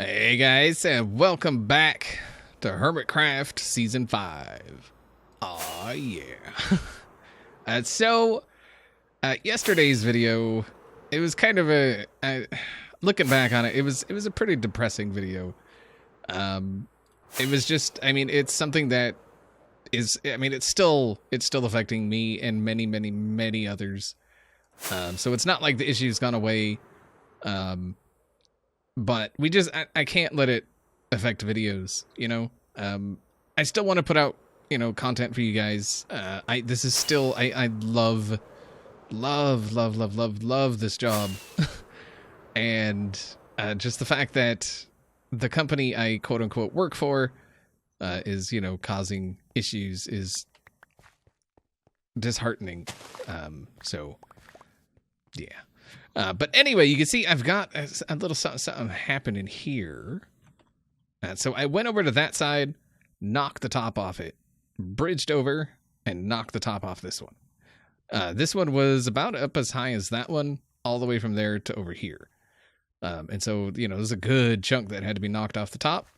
Hey guys, and welcome back to HermitCraft Season 5. Aw, yeah. Yesterday's video, it was kind of looking back on it, it was a pretty depressing video. It was just, it's something that is, it's still affecting me and many others. So it's not like the issue's gone away. But I can't let it affect videos, you know? I still want to put out, content for you guys. I love this job. And just the fact that the company I quote unquote work for is, causing issues is disheartening. So yeah. But anyway, you can see I've got a little something happening here. So I went over to that side, knocked the top off it, bridged over, and knocked the top off this one. This one was about up as high as that one, all the way from there to over here. And so, there's a good chunk that had to be knocked off the top.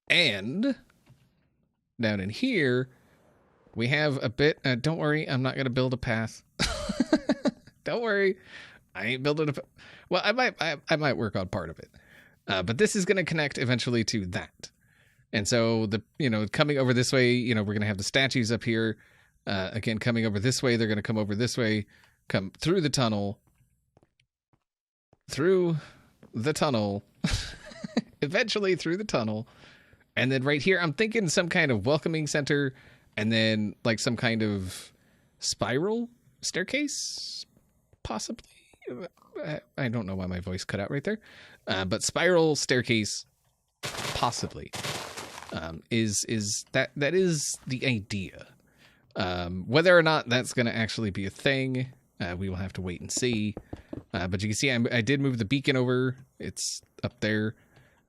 And down in here, we have a bit. Don't worry, I'm not going to build a path. Don't worry, I ain't building a. Well, I might work on part of it, but this is going to connect eventually to that. And so coming over this way, we're going to have the statues up here. Again, coming over this way, they're going to come over this way, come through the tunnel, eventually through the tunnel, and then right here, I'm thinking some kind of welcoming center, and then like some kind of spiral staircase. Possibly. I don't know why my voice cut out right there. But spiral staircase, possibly, is that is the idea. Whether or not that's going to actually be a thing, we will have to wait and see. But you can see I did move the beacon over. It's up there.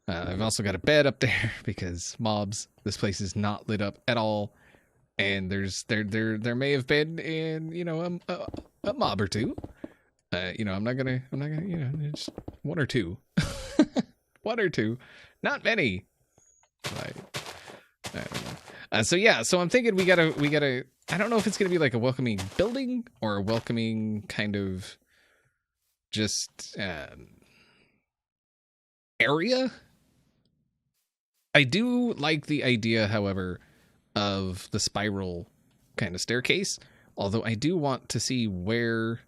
I've also got a bed up there because mobs. This place is not lit up at all. And there may have been a mob or two. I'm not gonna, just one or two, not many. I don't know. So I'm thinking we gotta. I don't know if it's gonna be like a welcoming building or a welcoming kind of just area. I do like the idea, however, of the spiral kind of staircase. Although I do want to see where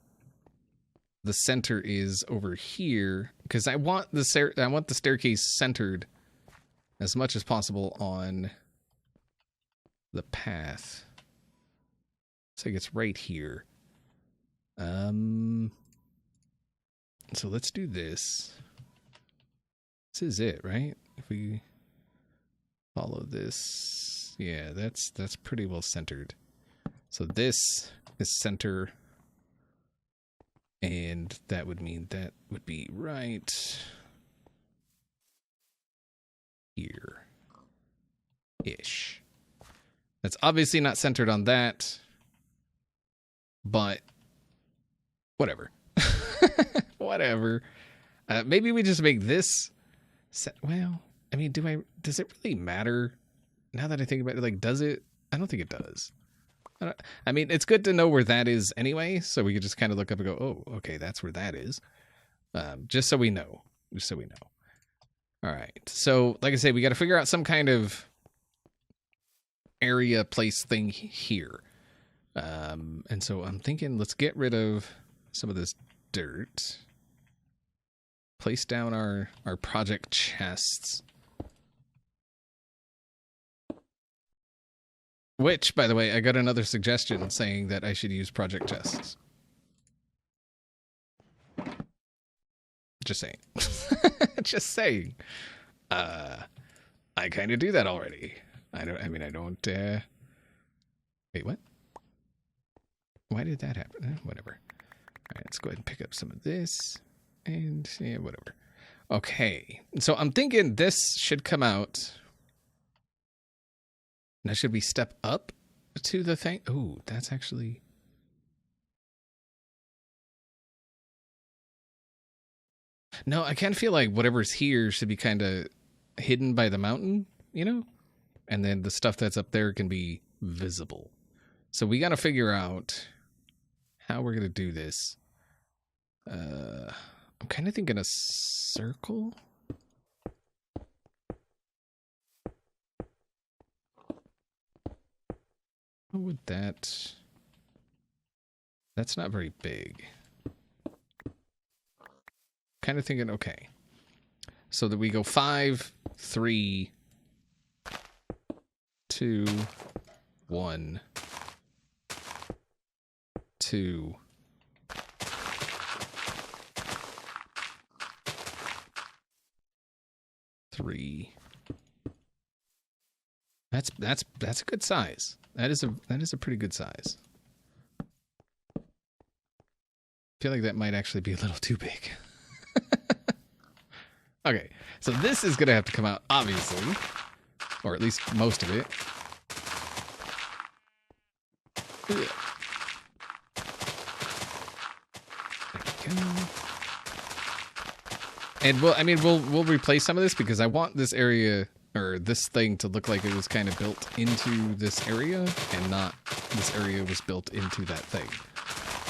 the center is over here, because I want the staircase centered as much as possible on the path. So it's right here. So let's do this. This is it, right? If we follow this, yeah, that's pretty well centered. So this is center, and that would mean that would be right here-ish. That's obviously not centered on that, but whatever. Whatever. Maybe we just make this well, does it really matter? Now that I think about it, like, does it? I don't think it does. It's good to know where that is anyway, so we could just kind of look up and go, oh, okay, that's where that is. Just so we know. All right. So, like I said, we got to figure out some kind of area place thing here. And so I'm thinking, let's get rid of some of this dirt. Place down our project chests. Which, by the way, I got another suggestion saying that I should use project chests. Just saying. Just saying. I kind of do that already. I don't, wait, what? Why did that happen? Whatever. All right, let's go ahead and pick up some of this. And, yeah, whatever. Okay. So I'm thinking this should come out. Now, should we step up to the thing? Oh, that's actually... No, I kind of feel like whatever's here should be kind of hidden by the mountain, you know? And then the stuff that's up there can be visible. So we got to figure out how we're going to do this. I'm kind of thinking a circle. How would that... That's not very big. Kind of thinking, okay. So that we go 5, 3, 2, 1, 2. Three. That's a good size. That is a pretty good size. I feel like that might actually be a little too big. Okay, so this is gonna have to come out, obviously, or at least most of it. There we go. And we'll replace some of this because I want this area or this thing to look like it was kind of built into this area and not this area was built into that thing.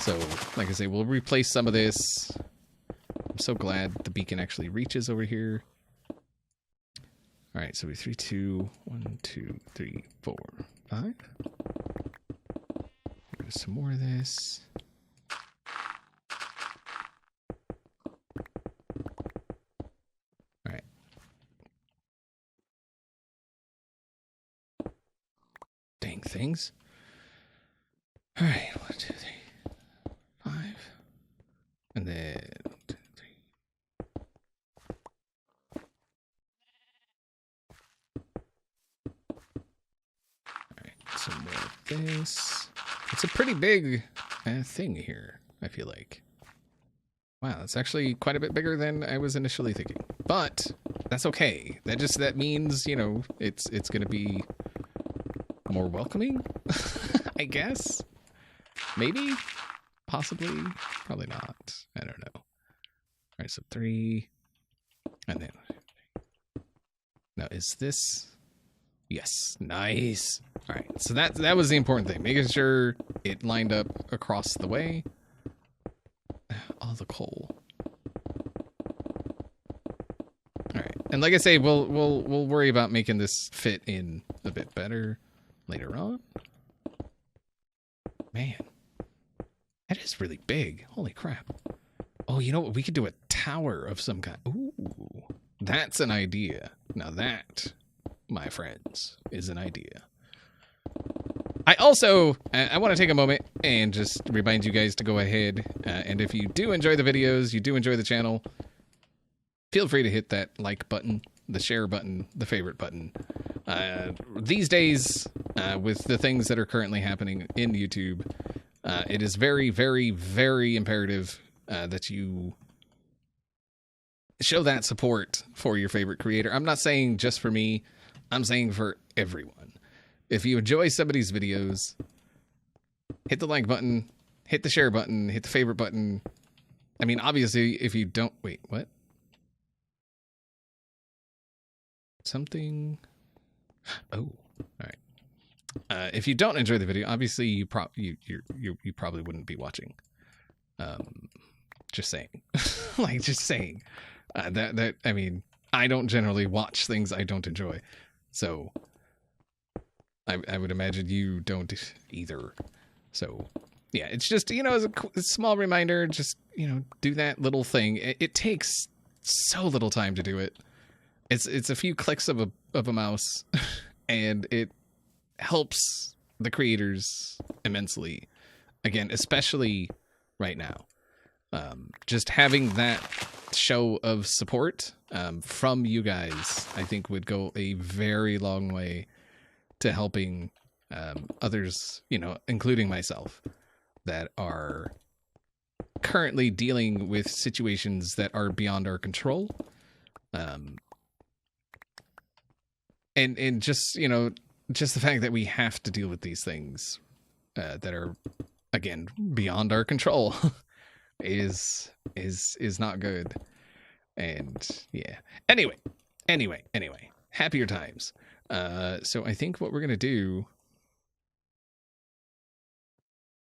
So, like I say, we'll replace some of this. I'm so glad the beacon actually reaches over here. All right, so we 3, 2, 1, 2, 3, 4, 5. There's some more of this. Things. All right, 1, 2, 3, 5, and then 1, 2, 3. All right, some more of this. It's a pretty big thing here, I feel like. Wow, that's actually quite a bit bigger than I was initially thinking. But that's okay. That means, you know, it's going to be more welcoming, I guess. Maybe, possibly, probably not. I don't know. All right, so 3, and then now is this? Yes, nice. All right, so that was the important thing, making sure it lined up across the way. All the coal. All right, and like I say, we'll worry about making this fit in a bit better later on. Man, that is really big. Holy crap. Oh, you know what? We could do a tower of some kind. Ooh, that's an idea. Now that, my friends, is an idea. I also, I want to take a moment and just remind you guys to go ahead, and if you do enjoy the videos, you do enjoy the channel, feel free to hit that like button, the share button, the favorite button. These days, with the things that are currently happening in YouTube, it is very, very, very imperative that you show that support for your favorite creator. I'm not saying just for me. I'm saying for everyone. If you enjoy somebody's videos, hit the like button, hit the share button, hit the favorite button. I mean, obviously, if you don't... Wait, what? Something... Oh, all right. If you don't enjoy the video, obviously you probably wouldn't be watching. Just saying, like just saying. That I mean, I don't generally watch things I don't enjoy, so I would imagine you don't either. So yeah, it's just, you know, as a small reminder, just, you know, do that little thing. It takes so little time to do it. It's a few clicks of a mouse, and it helps the creators immensely. Again, especially right now. Just having that show of support from you guys, I think, would go a very long way to helping others, you know, including myself, that are currently dealing with situations that are beyond our control. And just, you know, just the fact that we have to deal with these things that are, again, beyond our control is not good. And yeah. Anyway. Happier times. So I think what we're going to do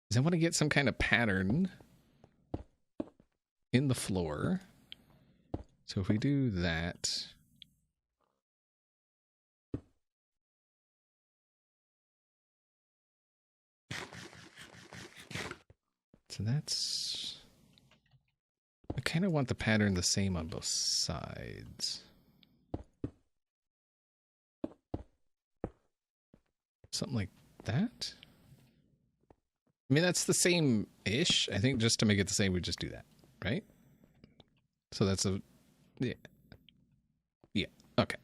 is I want to get some kind of pattern in the floor. So if we do that, so that's, I kind of want the pattern the same on both sides. Something like that. I mean, that's the same-ish. I think just to make it the same, we just do that, right? So that's a, yeah. Yeah, okay.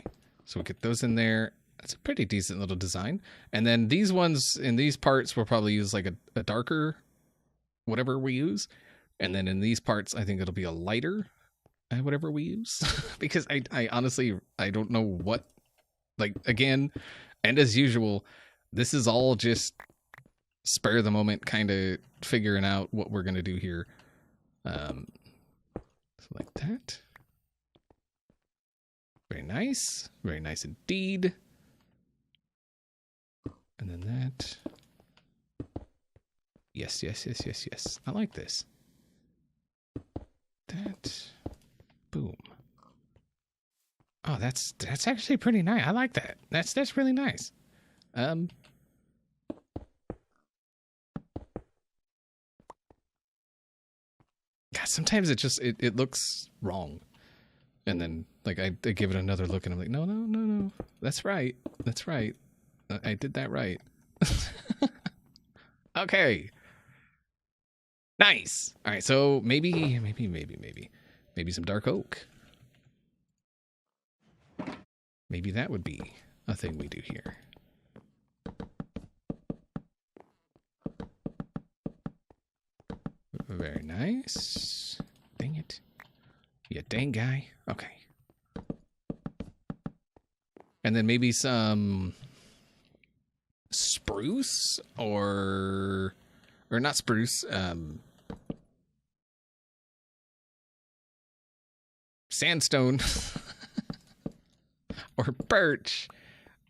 So we get those in there. That's a pretty decent little design. And then these ones, in these parts, we'll probably use like a darker, whatever we use. And then in these parts, I think it'll be a lighter, whatever we use. Because I honestly, I don't know what, like, again, and as usual, this is all just spur of the moment kind of figuring out what we're going to do here. So like that. Very nice. Very nice indeed. And then that. Yes. I like this. That. Boom. Oh, that's actually pretty nice. I like that. That's really nice. God, sometimes it looks wrong. And then like I give it another look and I'm like, no. That's right. I did that right. Okay. Nice. All right, so maybe some dark oak. Maybe that would be a thing we do here. Very nice. Dang it. You dang guy. Okay. And then maybe some spruce or not spruce, sandstone or birch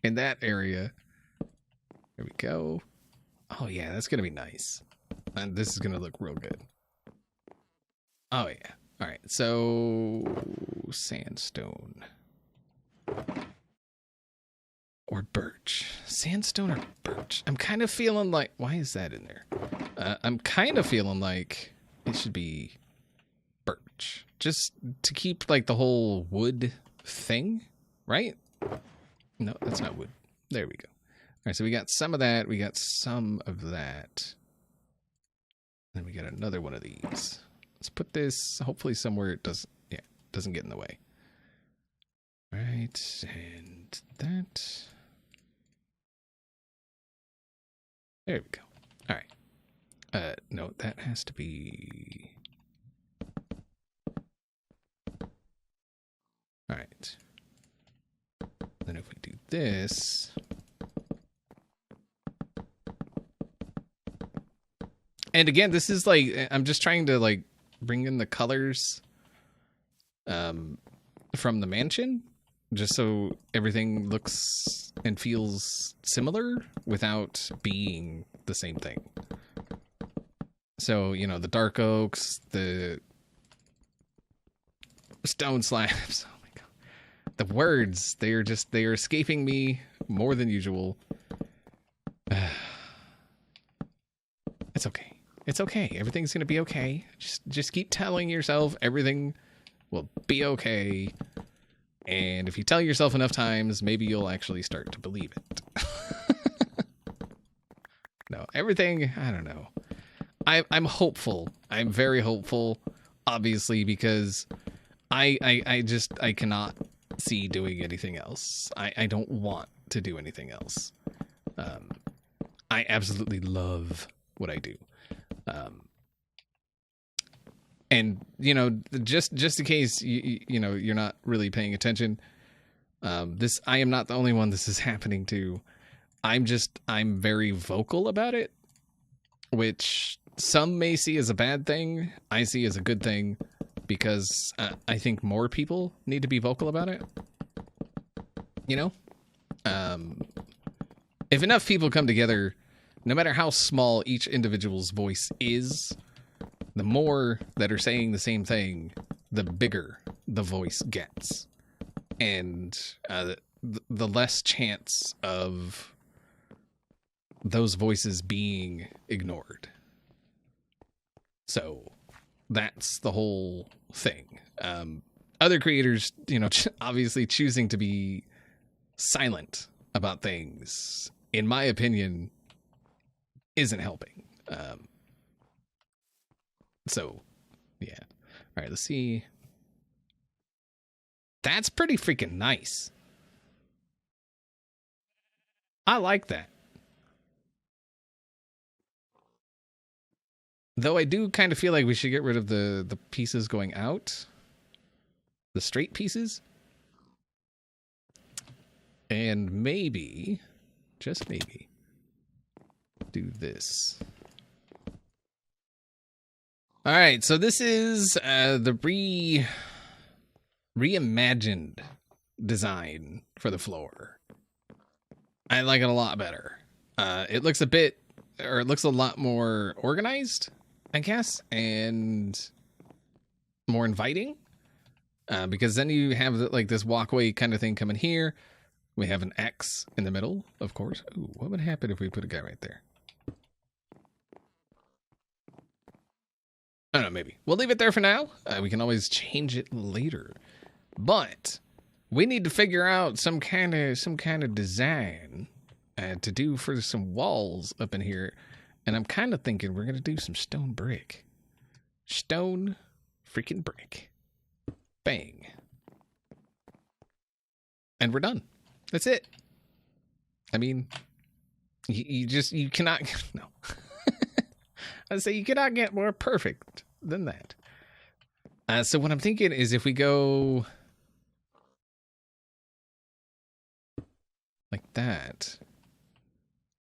in that area. There we go. Oh yeah, that's gonna be nice. And this is gonna look real good. Oh yeah. All right, so sandstone or birch. Sandstone or birch. I'm kind of feeling like, why is that in there? I'm kind of feeling like it should be birch, just to keep like the whole wood thing, right? No, that's not wood. There we go. All right, so we got some of that. We got some of that. Then we got another one of these. Let's put this hopefully somewhere it doesn't get in the way. All right, and that. There we go. All right. No, that has to be. All right. Then if we do this. And again, this is like, I'm just trying to like bring in the colors from the mansion, just so everything looks and feels similar without being the same thing. So, you know, the dark oaks, the stone slabs. Oh my god. The words, they are escaping me more than usual. It's okay. It's okay. Everything's going to be okay. Just keep telling yourself everything will be okay. And if you tell yourself enough times, maybe you'll actually start to believe it. No, everything, I don't know. I'm hopeful. I'm very hopeful, obviously, because I cannot see doing anything else. I don't want to do anything else. I absolutely love what I do. And you know, just in case you know you're not really paying attention, I am not the only one this is happening to. I'm very vocal about it, which some may see as a bad thing. I see as a good thing. because I think more people need to be vocal about it. You know? If enough people come together, no matter how small each individual's voice is, the more that are saying the same thing, the bigger the voice gets. And the less chance of those voices being ignored. So that's the whole thing. Other creators, you know, obviously choosing to be silent about things, in my opinion, isn't helping. So, yeah. All right, let's see. That's pretty freaking nice. I like that. Though I do kind of feel like we should get rid of the pieces going out. The straight pieces. And maybe, just maybe, do this. All right, so this is the reimagined design for the floor. I like it a lot better. It looks it looks a lot more organized, I guess, and more inviting. Because then you have like this walkway kind of thing coming here. We have an X in the middle, of course. Ooh, what would happen if we put a guy right there? I don't know, maybe. We'll leave it there for now. We can always change it later. But we need to figure out some kind of design to do for some walls up in here. And I'm kind of thinking we're going to do some stone brick. Stone freaking brick. Bang. And we're done. That's it. I mean, you cannot, no. I say you cannot get more perfect than that. So what I'm thinking is if we go like that,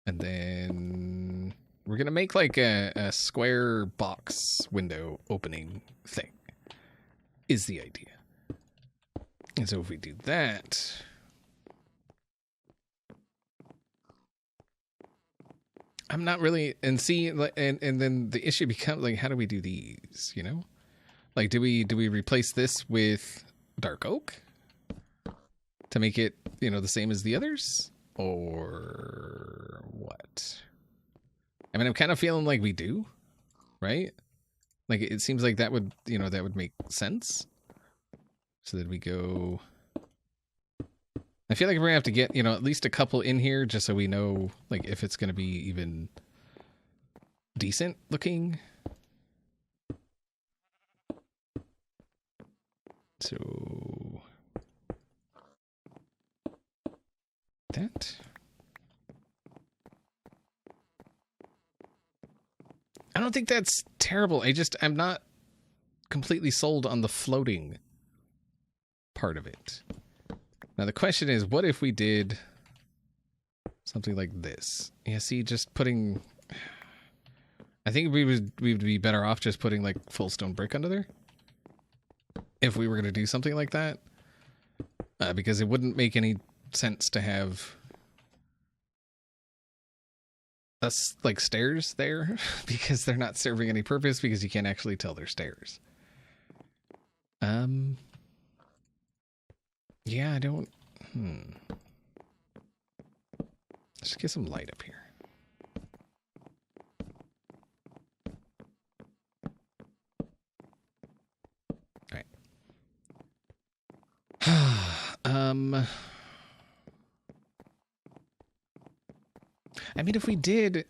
and then we're going to make like a square box window opening thing is the idea. And so if we do that, I'm not really, and see, and then the issue becomes like, how do we do these, you know? Like, do we replace this with dark oak to make it, you know, the same as the others? Or what? I mean, I'm kind of feeling like we do, right? Like, it seems like that would, you know, that would make sense. So that we go, I feel like we're gonna have to get, you know, at least a couple in here just so we know, like, if it's gonna be even decent looking. So that. I don't think that's terrible. I'm not completely sold on the floating part of it. Now the question is, what if we did something like this? Yeah, see, just putting, I think we would be better off just putting like full stone brick under there if we were going to do something like that, because it wouldn't make any sense to have us like stairs there because they're not serving any purpose because you can't actually tell they're stairs. Yeah, I don't, Let's get some light up here. All right. I mean, if we did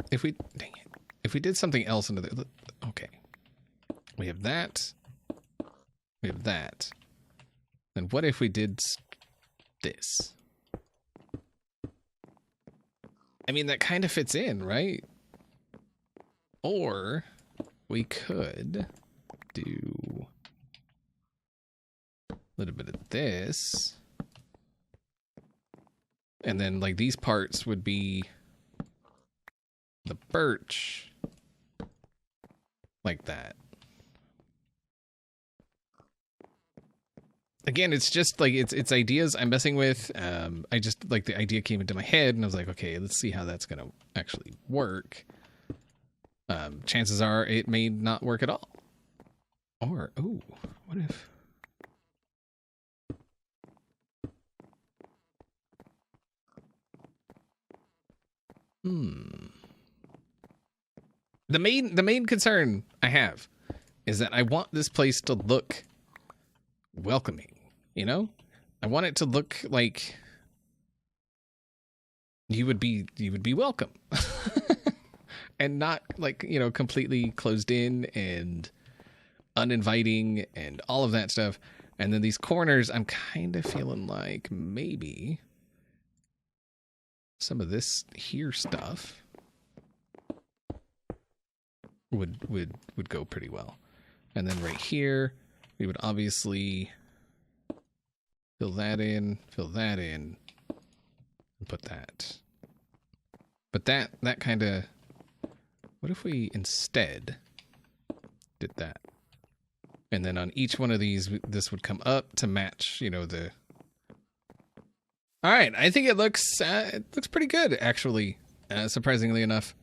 something else into there, okay. We have that. We have that. Then what if we did this? I mean, that kind of fits in, right? Or we could do a little bit of this. And then, like, these parts would be the birch. Like that. again, it's just like it's ideas I'm messing with. I just like the idea came into my head and I was like, okay, let's see how that's gonna actually work. Chances are it may not work at all. Or oh, what if? The main concern I have is that I want this place to look welcoming, you know? I want it to look like you would be welcome. And not like, you know, completely closed in and uninviting and all of that stuff. And then these corners, I'm kind of feeling like maybe some of this here stuff would go pretty well. And then right here, we would obviously fill that in, and put that. But that kind of, what if we instead did that? And then on each one of these, this would come up to match, you know, the... All right, I think it looks pretty good, actually, surprisingly enough.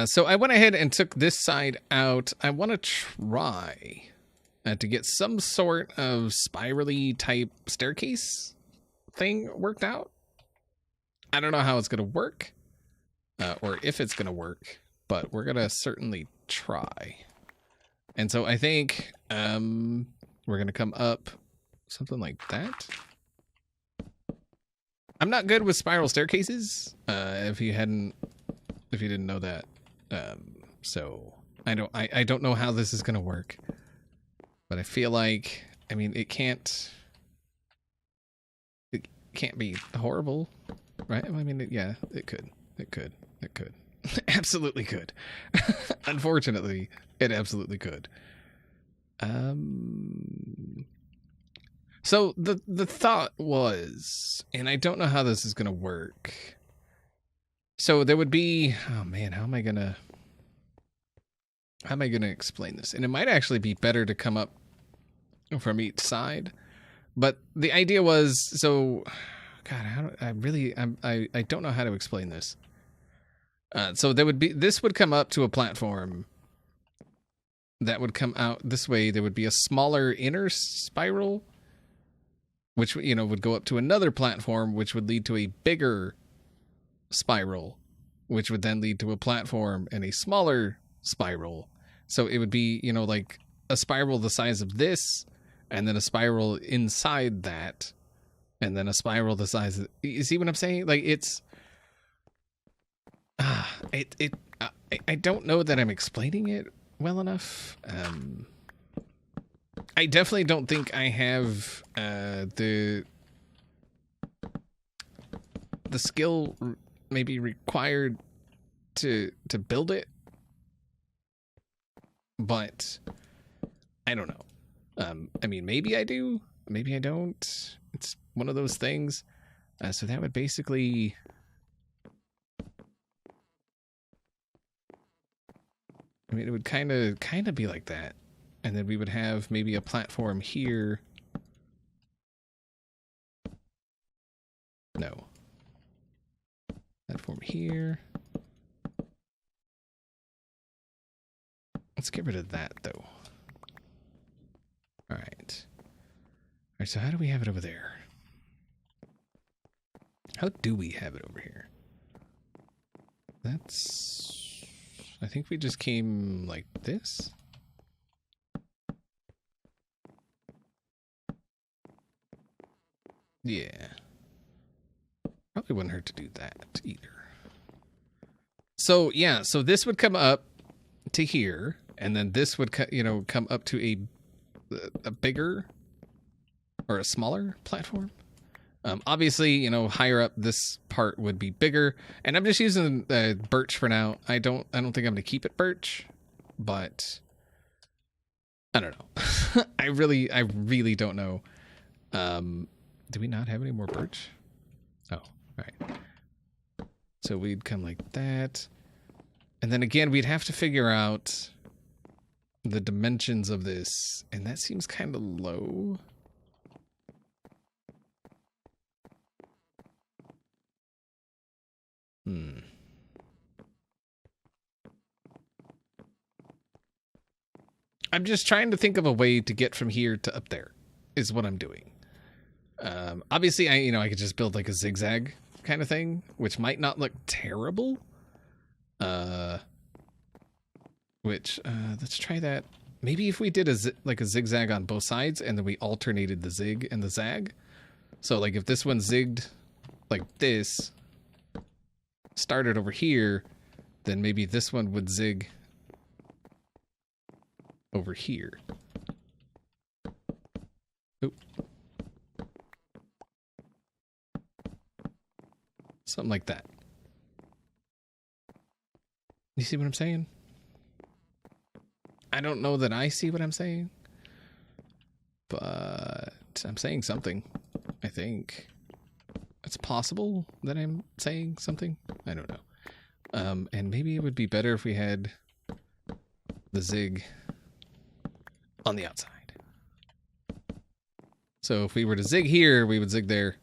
So I went ahead and took this side out. I want to try to get some sort of spirally type staircase thing worked out. I don't know how it's going to work or if it's going to work, but we're going to certainly try. And so I think we're going to come up something like that. I'm not good with spiral staircases, if you didn't know that. So I don't know how this is going to work, but I feel like, I mean, it can't be horrible, right? I mean, yeah, it could. Absolutely could. Unfortunately, it absolutely could. So the thought was, and I don't know how this is going to work. So there would be, oh man, how am I going to explain this? And it might actually be better to come up from each side. But the idea was, so God, I don't know how to explain this. So this would come up to a platform that would come out this way. There would be a smaller inner spiral, which, you know, would go up to another platform, which would lead to a bigger spiral, which would then lead to a platform and a smaller spiral. So it would be, you know, like a spiral the size of this, and then a spiral inside that, and then a spiral the size of... You see what I'm saying? Like, it's... I don't know that I'm explaining it well enough. I definitely don't think I have the skill maybe required to build it, but I don't know. I mean, maybe I do, maybe I don't. It's one of those things. So that would basically... I mean, it would kind of be like that. And then we would have maybe a platform here. No. Platform here. Let's get rid of that, though. All right. All right, so how do we have it over there? How do we have it over here? That's... I think we just came like this. Yeah. Probably wouldn't hurt to do that either. So, yeah, so this would come up to here, and then this would, you know, come up to a bigger or a smaller platform. Obviously, you know, higher up, this part would be bigger, and I'm just using birch for now. I don't think I'm going to keep it birch, but I don't know. I really don't know. Do we not have any more birch? Oh, all right. So we'd come like that, and then again, we'd have to figure out the dimensions of this, and that seems kind of low. Hmm. I'm just trying to think of a way to get from here to up there, is what I'm doing. Obviously, I could just build like a zigzag kind of thing, which might not look terrible. Let's try that. Maybe if we did a zigzag on both sides, and then we alternated the zig and the zag. So like if this one zigged like this, started over here, then maybe this one would zig over here. Oop. Something like that. You see what I'm saying? I don't know that I see what I'm saying, but I'm saying something. I think it's possible that I'm saying something. I don't know. And maybe it would be better if we had the zig on the outside. So if we were to zig here, we would zig there.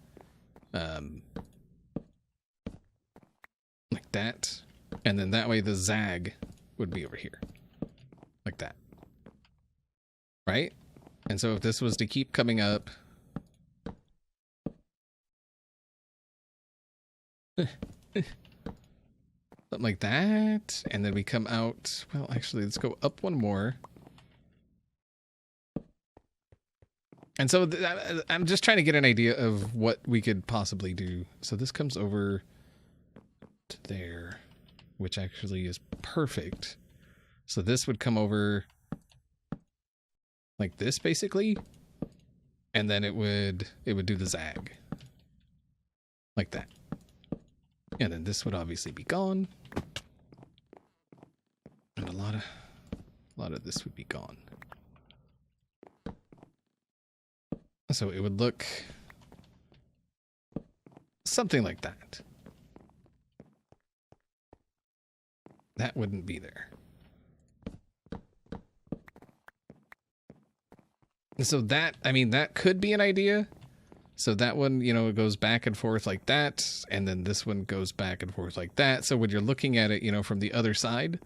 Like that. And then that way the zag would be over here. Like that. Right? And so if this was to keep coming up... something like that. And then we come out... Well, actually, let's go up one more. And so I'm just trying to get an idea of what we could possibly do. So this comes over to there, which actually is perfect. So this would come over like this, basically. And then it would do the zag. Like that. And then this would obviously be gone. And a lot of this would be gone. So it would look something like that. That wouldn't be there. So that, I mean, that could be an idea. So that one, it goes back and forth like that. And then this one goes back and forth like that. So when you're looking at it, from the other side,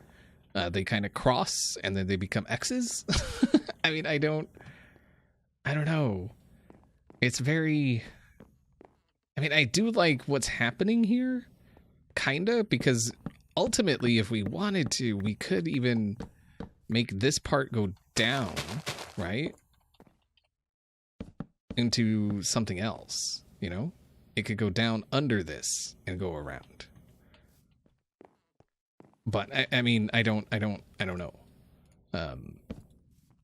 they kind of cross and then they become X's. I mean, I don't know. It's very, I do like what's happening here, kinda, because ultimately, if we wanted to, we could even make this part go down, right? Into something else, It could go down under this and go around. But I don't know.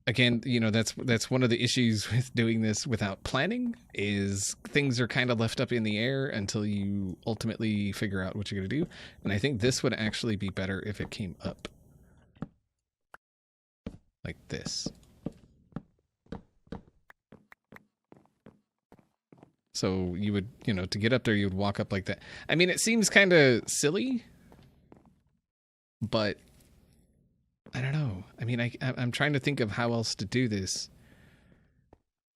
Again, that's one of the issues with doing this without planning, is things are kind of left up in the air until you ultimately figure out what you're going to do. And I think this would actually be better if it came up like this. So you would, to get up there, you would walk up like that. I mean, it seems kind of silly, but I don't know. I mean, I'm trying to think of how else to do this.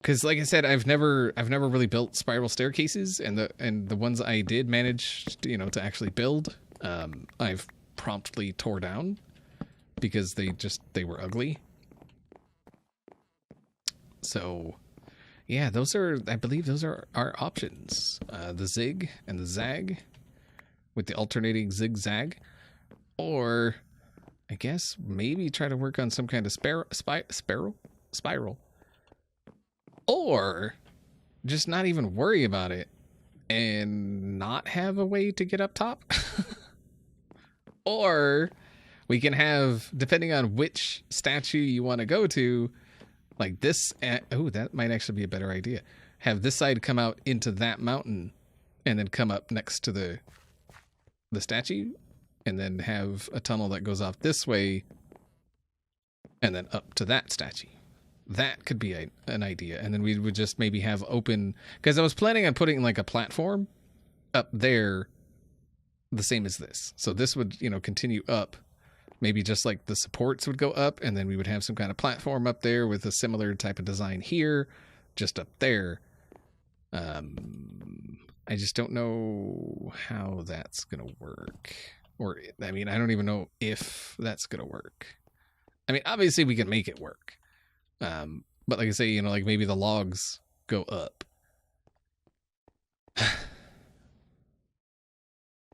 Because, like I said, I've never really built spiral staircases, and the ones I did manage, to actually build, I've promptly tore down because they were ugly. So, yeah, I believe those are our options. The zig and the zag with the alternating zigzag, or I guess maybe try to work on some kind of spiral, or just not even worry about it and not have a way to get up top. Or we can have, depending on which statue you want to go to, like this. Oh, that might actually be a better idea. Have this side come out into that mountain and then come up next to the statue, and then have a tunnel that goes off this way and then up to that statue. That could be an idea. And then we would just maybe have open, because I was planning on putting like a platform up there the same as this. So this would, continue up. Maybe just like the supports would go up, and then we would have some kind of platform up there with a similar type of design here, just up there. I just don't know how that's going to work. Or, I mean, I don't even know if that's going to work. I mean, obviously we can make it work. But like I say, you know, like maybe the logs go up.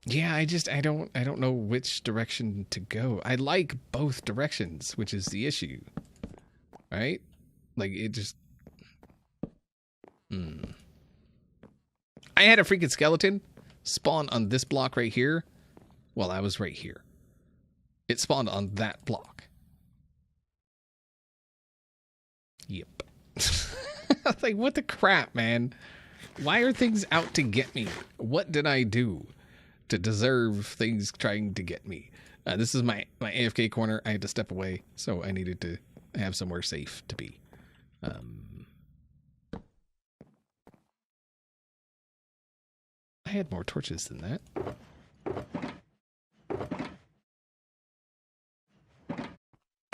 Yeah, I don't know which direction to go. I like both directions, which is the issue. Right? Like it just I had a freaking skeleton spawn on this block right here while I was right here. It spawned on that block. Yep. Like, what the crap, man? Why are things out to get me? What did I do to deserve things trying to get me? This is my AFK corner. I had to step away, so I needed to have somewhere safe to be. I had more torches than that.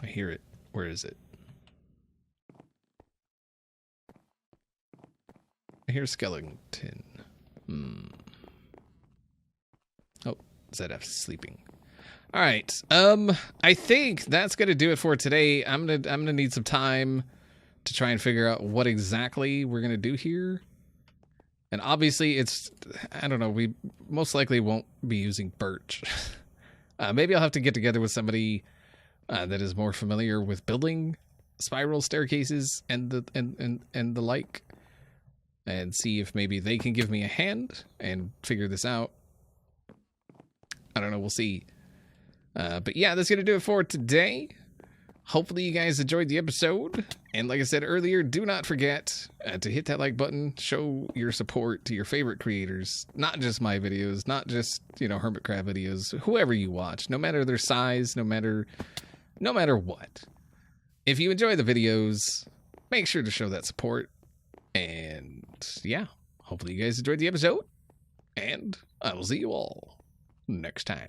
I hear it. Where is it? I hear skeleton. Oh, ZF sleeping. All right. I think that's gonna do it for today. I'm gonna need some time to try and figure out what exactly we're gonna do here. And obviously, I don't know. We most likely won't be using birch. Maybe I'll have to get together with somebody that is more familiar with building spiral staircases and the like. And see if maybe they can give me a hand and figure this out. I don't know. We'll see. But yeah, that's going to do it for today. Hopefully you guys enjoyed the episode. And like I said earlier, do not forget to hit that like button. Show your support to your favorite creators. Not just my videos. Not just, you know, HermitCraft videos. Whoever you watch. No matter their size. No matter what. If you enjoy the videos, make sure to show that support. And yeah, hopefully you guys enjoyed the episode, and I will see you all next time.